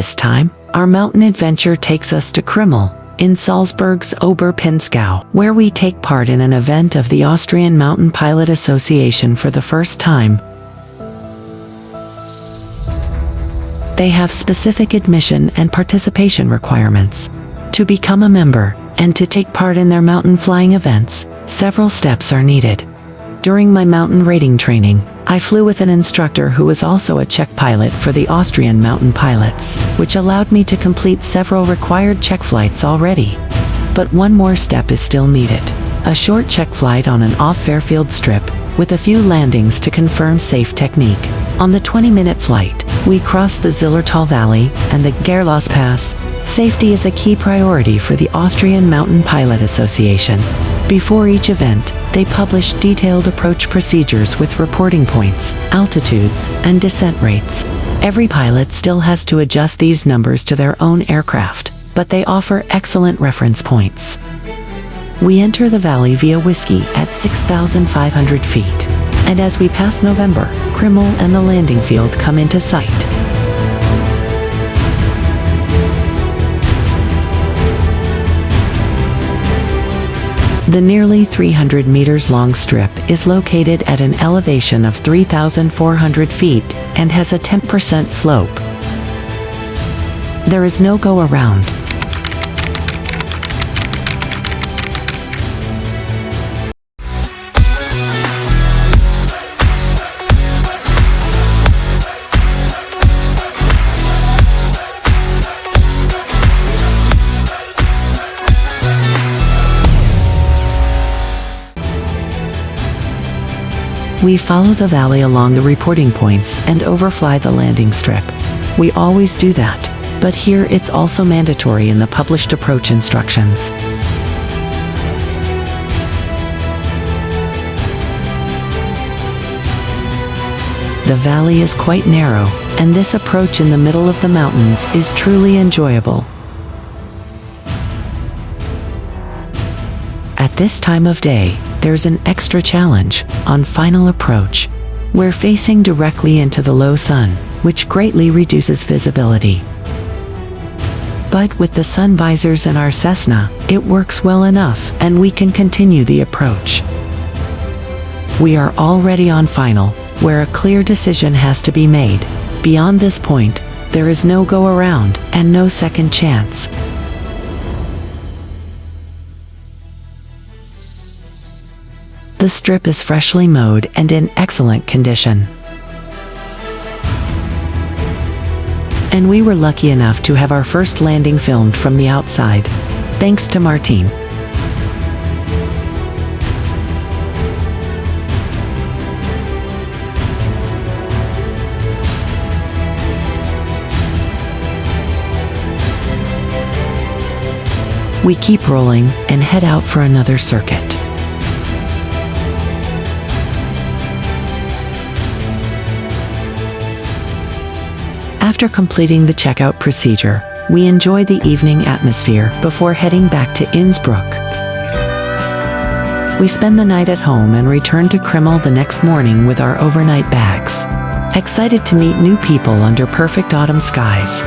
This time, our mountain adventure takes us to Krimml, in Salzburg's Oberpinzgau, where we take part in an event of the Austrian Mountain Pilot Association for the first time. They have specific admission and participation requirements. To become a member, and to take part in their mountain flying events, several steps are needed. During my mountain rating training, I flew with an instructor who was also a Czech pilot for the Austrian mountain pilots, which allowed me to complete several required check flights already. But one more step is still needed. A short check flight on an off-airfield strip, with a few landings to confirm safe technique. On the 20-minute flight, we cross the Zillertal Valley and the Gerlos Pass. Safety is a key priority for the Austrian Mountain Pilot Association. Before each event, they publish detailed approach procedures with reporting points, altitudes, and descent rates. Every pilot still has to adjust these numbers to their own aircraft, but they offer excellent reference points. We enter the valley via Whiskey at 6,500 feet. And as we pass November, Krimml and the landing field come into sight. The nearly 300 meters long strip is located at an elevation of 3,400 feet and has a 10% slope. There is no go-around. We follow the valley along the reporting points and overfly the landing strip. We always do that, but here it's also mandatory in the published approach instructions. The valley is quite narrow, and this approach in the middle of the mountains is truly enjoyable. At this time of day, there's an extra challenge. On final approach, we're facing directly into the low sun, which greatly reduces visibility. But with the sun visors and our Cessna, it works well enough, and we can continue the approach. We are already on final, where a clear decision has to be made. Beyond this point, there is no go-around, and no second chance. The strip is freshly mowed and in excellent condition. And we were lucky enough to have our first landing filmed from the outside, thanks to Martin. We keep rolling and head out for another circuit. After completing the checkout procedure, we enjoy the evening atmosphere before heading back to Innsbruck. We spend the night at home and return to Krimml the next morning with our overnight bags. Excited to meet new people under perfect autumn skies.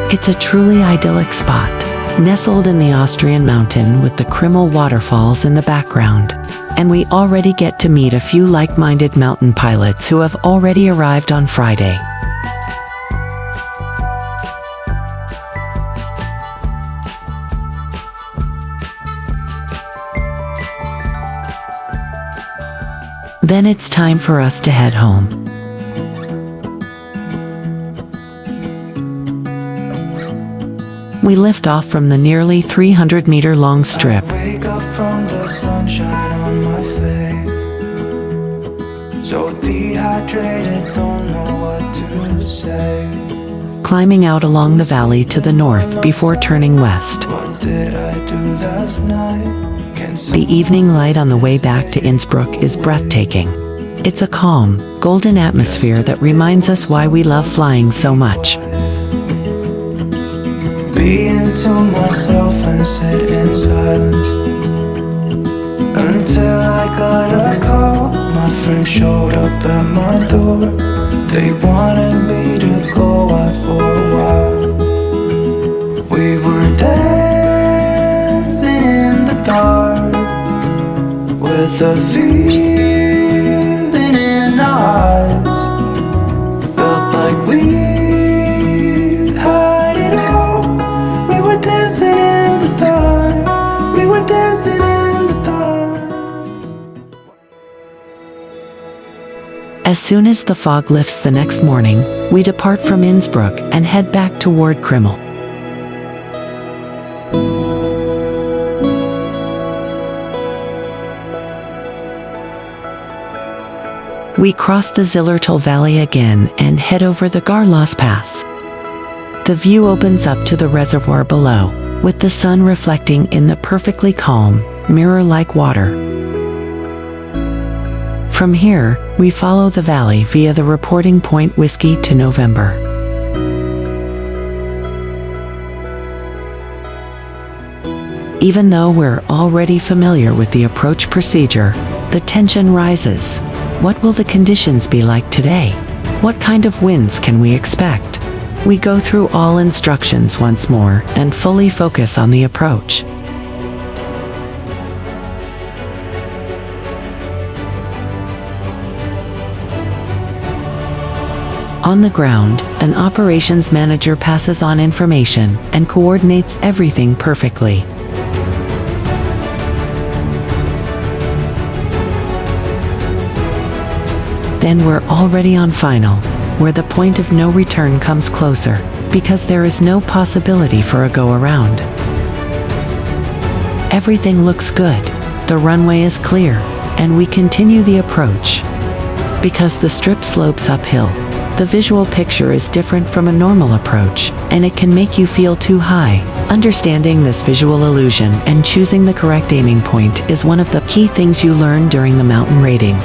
It's a truly idyllic spot, nestled in the Austrian mountain with the Krimml Waterfalls in the background. And we already get to meet a few like-minded mountain pilots who have already arrived on Friday. Then it's time for us to head home. We lift off from the nearly 300-meter-long strip. I wake up from the sunshine on my face, so dehydrated, don't know what to say. Climbing out along the valley to the north before turning west. What did I do last night? The evening light on the way back to Innsbruck is breathtaking. It's a calm, golden atmosphere that reminds us why we love flying so much. me into myself and sit in silence until I got a call. My friend showed up at my door. They wanted me to go out for a while. We were dancing in the dark with a feeling in our eyes. Felt like we had it all. We were dancing in the dark. We were dancing in the dark. As soon as the fog lifts the next morning, we depart from Innsbruck and head back toward Krimml. We cross the Zillertal Valley again and head over the Garloss Pass. The view opens up to the reservoir below, with the sun reflecting in the perfectly calm, mirror-like water. From here, we follow the valley via the reporting point Whiskey to November. Even though we're already familiar with the approach procedure, the tension rises. What will the conditions be like today? What kind of winds can we expect? We go through all instructions once more and fully focus on the approach. On the ground, an operations manager passes on information and coordinates everything perfectly. Then we're already on final, where the point of no return comes closer, because there is no possibility for a go-around. Everything looks good, the runway is clear, and we continue the approach. Because the strip slopes uphill, the visual picture is different from a normal approach, and it can make you feel too high. Understanding this visual illusion and choosing the correct aiming point is one of the key things you learn during the mountain raiding.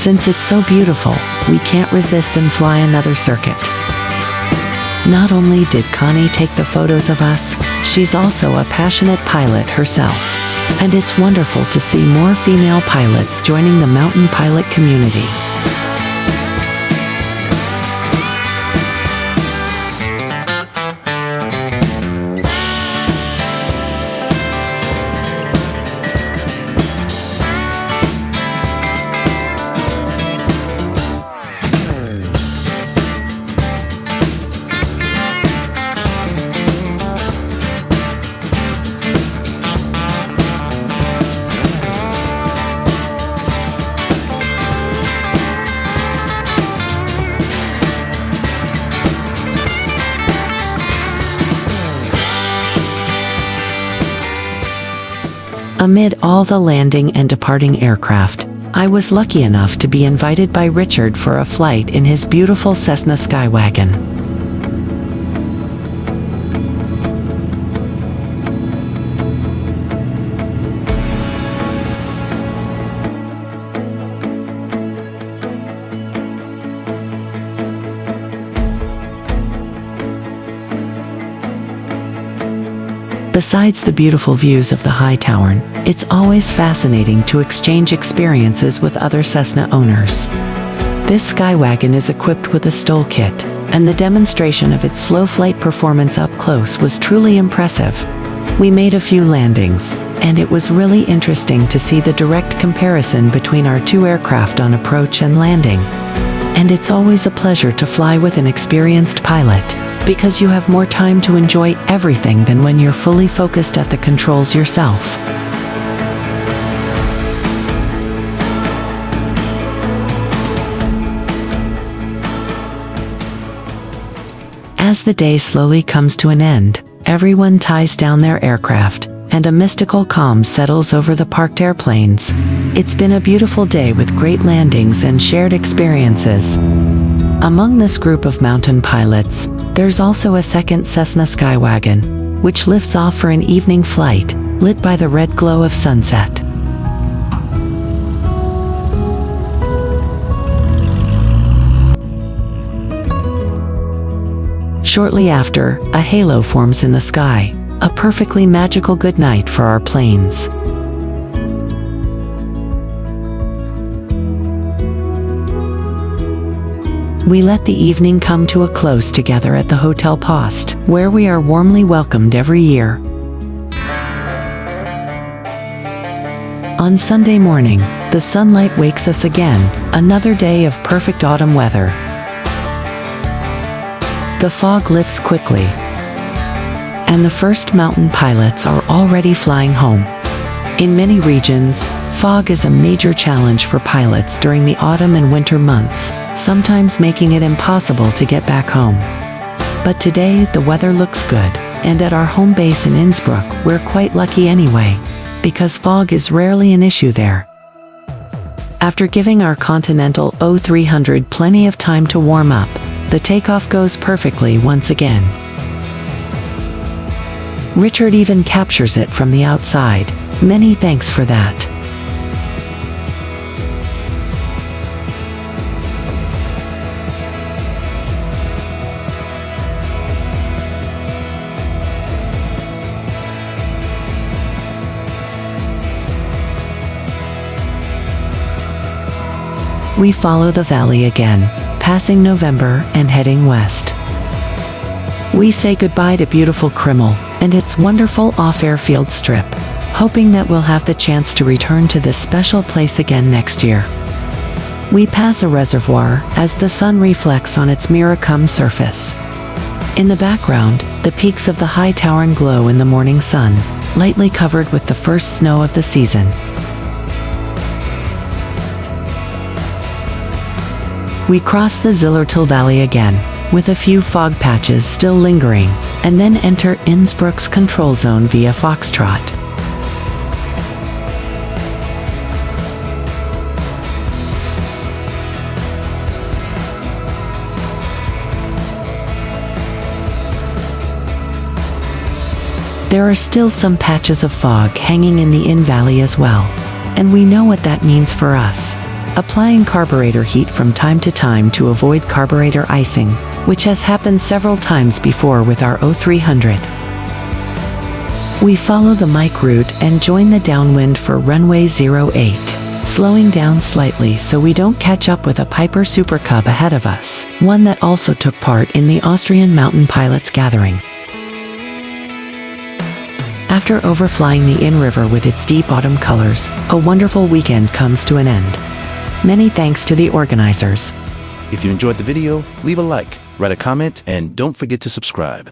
Since it's so beautiful, we can't resist and fly another circuit. Not only did Connie take the photos of us, she's also a passionate pilot herself. And it's wonderful to see more female pilots joining the mountain pilot community. Amid all the landing and departing aircraft, I was lucky enough to be invited by Richard for a flight in his beautiful Cessna Skywagon. Besides the beautiful views of the High Tower, it's always fascinating to exchange experiences with other Cessna owners. This Skywagon is equipped with a STOL kit, and the demonstration of its slow flight performance up close was truly impressive. We made a few landings, and it was really interesting to see the direct comparison between our two aircraft on approach and landing. And it's always a pleasure to fly with an experienced pilot, because you have more time to enjoy everything than when you're fully focused at the controls yourself. As the day slowly comes to an end, everyone ties down their aircraft, and a mystical calm settles over the parked airplanes. It's been a beautiful day with great landings and shared experiences. Among this group of mountain pilots, there's also a second Cessna Skywagon, which lifts off for an evening flight, lit by the red glow of sunset. Shortly after, a halo forms in the sky, a perfectly magical good night for our planes. We let the evening come to a close together at the Hotel Post, where we are warmly welcomed every year. On Sunday morning, the sunlight wakes us again, another day of perfect autumn weather. The fog lifts quickly, and the first mountain pilots are already flying home. In many regions, fog is a major challenge for pilots during the autumn and winter months, sometimes making it impossible to get back home. But today the weather looks good, and at our home base in Innsbruck we're quite lucky anyway, because fog is rarely an issue there. After giving our Continental 0300 plenty of time to warm up, the takeoff goes perfectly once again. Richard even captures it from the outside. Many thanks for that. We follow the valley again, passing November and heading west. We say goodbye to beautiful Krimml and its wonderful off-airfield strip, hoping that we'll have the chance to return to this special place again next year. We pass a reservoir as the sun reflects on its mirror-cum surface. In the background, the peaks of the High Tower glow in the morning sun, lightly covered with the first snow of the season. We cross the Zillertal Valley again, with a few fog patches still lingering, and then enter Innsbruck's control zone via Foxtrot. There are still some patches of fog hanging in the Inn Valley as well, and we know what that means for us. Applying carburetor heat from time to time to avoid carburetor icing, which has happened several times before with our 0300. We follow the Mike route and join the downwind for runway 08, slowing down slightly so we don't catch up with a Piper Super Cub ahead of us, one that also took part in the Austrian Mountain Pilots gathering. After overflying the Inn River with its deep autumn colors, a wonderful weekend comes to an end. Many thanks to the organizers. If you enjoyed the video, leave a like, write a comment, and don't forget to subscribe.